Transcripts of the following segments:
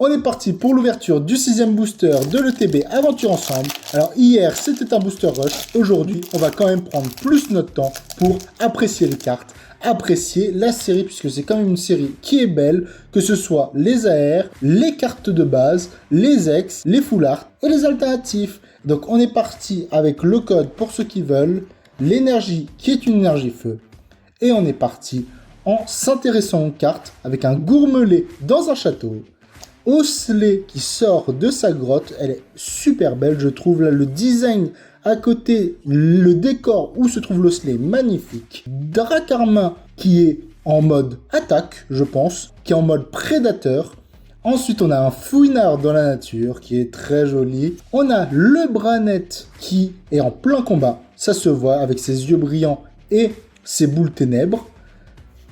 On est parti pour l'ouverture du 6ème booster de l'ETB Aventure Ensemble. Alors hier c'était un booster rush, aujourd'hui on va quand même prendre plus notre temps pour apprécier les cartes, apprécier la série puisque c'est quand même une série qui est belle, que ce soit les AR, les cartes de base, les ex, les full art et les alternatifs. Donc on est parti avec le code pour ceux qui veulent, l'énergie qui est une énergie feu et on est parti en s'intéressant aux cartes avec un gourmelet dans un château. Osselet qui sort de sa grotte, elle est super belle, je trouve là le design à côté, le décor où se trouve l'Osselet, magnifique. Dracarmin qui est en mode attaque, je pense, qui est en mode prédateur. Ensuite, on a un fouinard dans la nature qui est très joli. On a le Branette qui est en plein combat, ça se voit avec ses yeux brillants et ses boules ténèbres.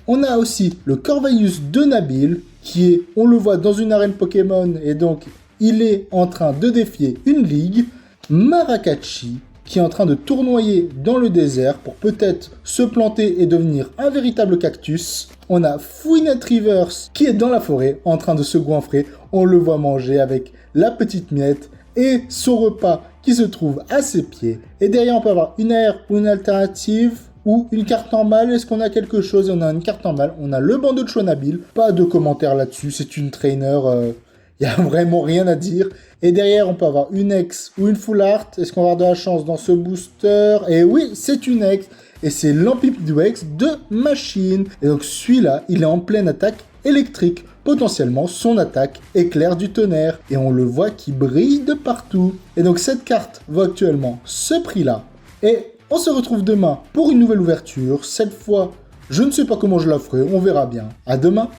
On a aussi le Corvalius de Nabil, qui est, on le voit dans une arène Pokémon, et donc il est en train de défier une ligue. Maracatchi, qui est en train de tournoyer dans le désert pour peut-être se planter et devenir un véritable cactus. On a Fouinette Rivers, qui est dans la forêt, en train de se goinfrer. On le voit manger avec la petite miette et son repas qui se trouve à ses pieds. Et derrière, on peut avoir une AR ou une alternative, ou une carte normale. Est-ce qu'on a quelque chose? On a une carte normale. On a le bandeau de Chonabil. Pas de commentaires là-dessus. C'est une trainer. Il n'y a vraiment rien à dire. Et derrière, on peut avoir une ex ou une full art. Est-ce qu'on va avoir de la chance dans ce booster? Et oui, c'est une ex. Et c'est l'Amphibiwex de Machine. Et donc celui-là, il est en pleine attaque électrique. Potentiellement, son attaque éclair du tonnerre. Et on le voit qui brille de partout. Et donc cette carte vaut actuellement ce prix-là. Et on se retrouve demain pour une nouvelle ouverture. Cette fois, je ne sais pas comment je la ferai, on verra bien. À demain!